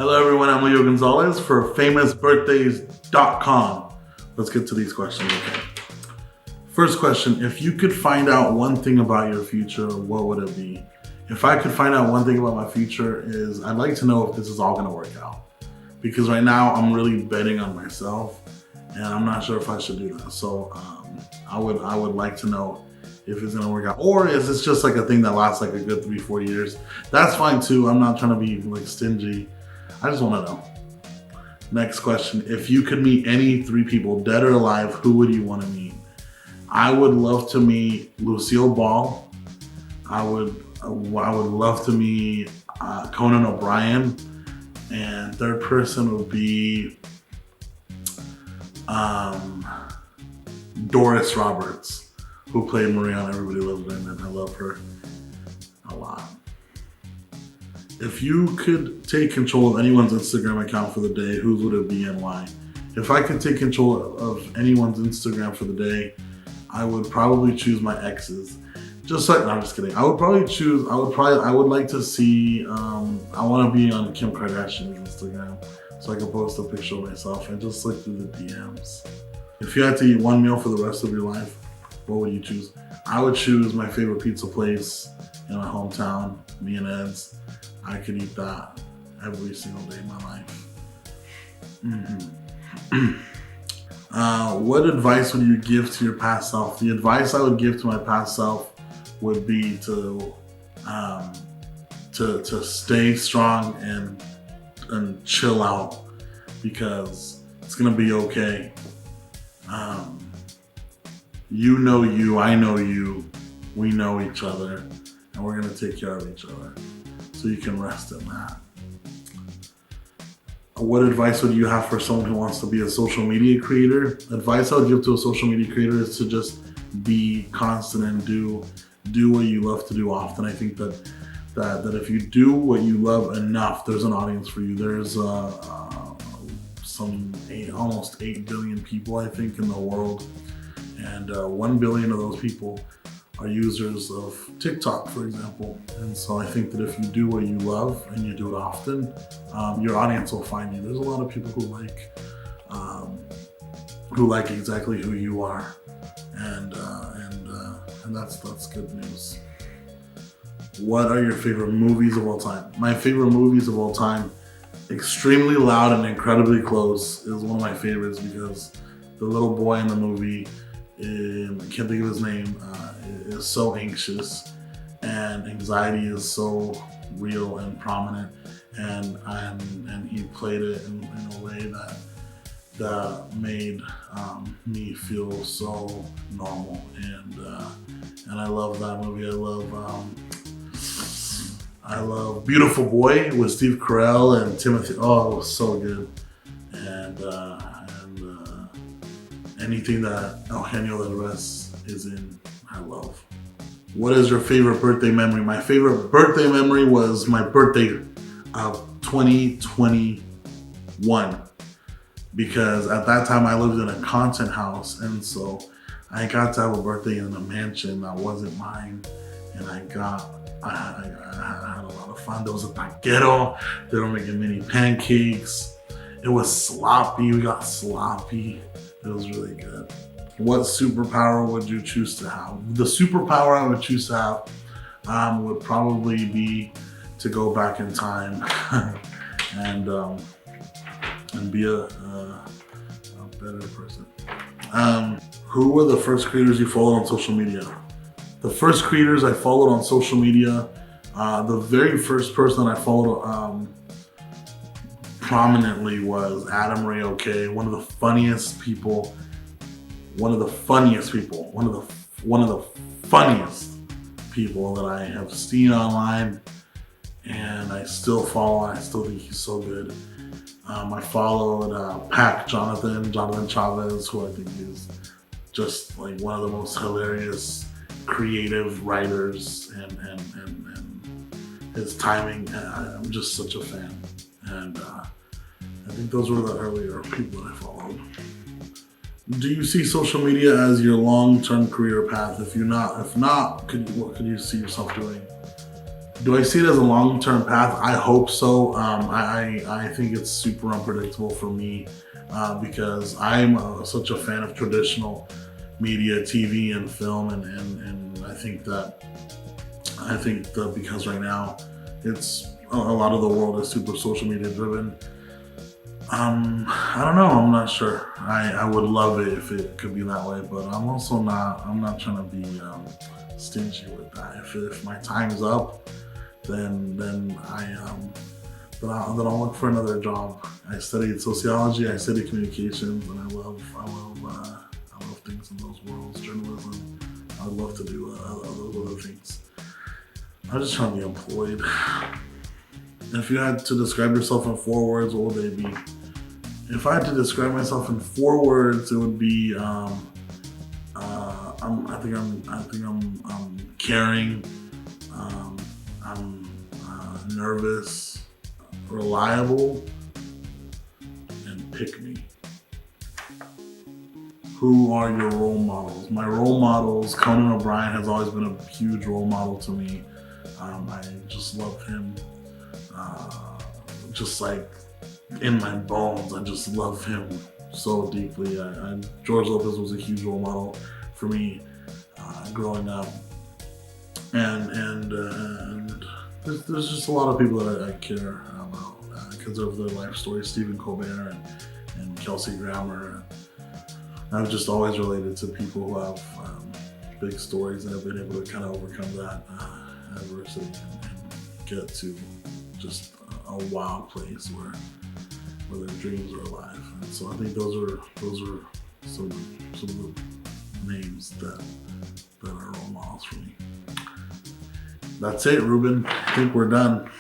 Hello everyone, I'm Leo González for famousbirthdays.com. Let's get to these questions, okay? First question, if you could find out one thing about your future, what would it be? If I could find out one thing about my future is I'd like to know if this is all gonna work out. Because right now I'm really betting on myself and I'm not sure if I should do that. So I would like to know if it's gonna work out. Or is this just like a thing that lasts like a good 3-4 years? That's fine too, I'm not trying to be like stingy. I just wanna know. Next question, if you could meet any 3 people, dead or alive, who would you wanna meet? I would love to meet Lucille Ball. I would love to meet Conan O'Brien. And third person would be Doris Roberts, who played Maria on Everybody Loves Raymond. I love her a lot. If you could take control of anyone's Instagram account for the day, whose would it be and why? If I could take control of anyone's Instagram for the day, I would probably choose my ex's. Just like, no, I'm just kidding. I would like to see, I want to be on Kim Kardashian's Instagram so I can post a picture of myself and just look through the DMs. If you had to eat one meal for the rest of your life, what would you choose? I would choose my favorite pizza place in my hometown, Me and Ed's. I could eat that every single day of my life. What advice would you give to your past self? The advice I would give to my past self would be to stay strong and chill out, because it's gonna be okay. You know you, I know you, we know each other, and we're gonna take care of each other. So you can rest in that. What advice would you have for someone who wants to be a social media creator? Advice I would give to a social media creator is to just be constant and do what you love to do often. I think that if you do what you love enough, there's an audience for you. There's almost 8 billion people, I think, in the world. And 1 billion of those people are users of TikTok, for example. And so I think that if you do what you love and you do it often, your audience will find you. There's a lot of people who like exactly who you are. And that's good news. What are your favorite movies of all time? My favorite movies of all time, Extremely Loud and Incredibly Close is one of my favorites because the little boy in the movie, I can't think of his name, is so anxious and anxiety is so real and prominent, and he played it in a way that made me feel so normal, and I love that movie. I love Beautiful Boy with Steve Carell and Timothy. Oh, it was so good. And anything that Eugenio Derbez is in, I love. What is your favorite birthday memory? My favorite birthday memory was my birthday of 2021. Because at that time I lived in a content house, and so I got to have a birthday in a mansion that wasn't mine, and I had a lot of fun. There was a taquero. They were making mini pancakes. It was sloppy. We got sloppy. It was really good. What superpower would you choose to have? The superpower I would choose to have would probably be to go back in time and be a better person. Who were the first creators you followed on social media? The first creators I followed on social media, the very first person I followed prominently was Adam Ray OK, one of the funniest people that I have seen online, and I still follow. I still think he's so good. I followed Jonathan Chavez, who I think is just like one of the most hilarious creative writers, and his timing. I'm just such a fan, and I think those were the earlier people that I followed. Do you see social media as your long-term career path? If not, what could you see yourself doing? Do I see it as a long-term path? I hope so. I think it's super unpredictable for me because I'm such a fan of traditional media, TV and film, and I think that because right now it's a lot of the world is super social media driven. I don't know. I'm not sure. I would love it if it could be that way, but I'm also not. I'm not trying to be stingy with that. If my time's up, then I'll look for another job. I studied sociology. I studied communications, and I love things in those worlds. Journalism. I'd love to do those other things. I'm just trying to be employed. If you had to describe yourself in 4 words, what would they be? If I had to describe myself in 4 words, it would be I think I'm caring. I'm nervous, reliable, and pick me. Who are your role models? My role models, Conan O'Brien has always been a huge role model to me. I just love him. Just like in my bones, I just love him so deeply. George Lopez was a huge role model for me growing up, and there's just a lot of people that I care about because of their life stories. Stephen Colbert and Kelsey Grammer. I've just always related to people who have big stories and have been able to kind of overcome that adversity and get to just a wild place where their dreams are alive. And so I think those are some of the names that are role models for me. That's it, Ruben. I think we're done.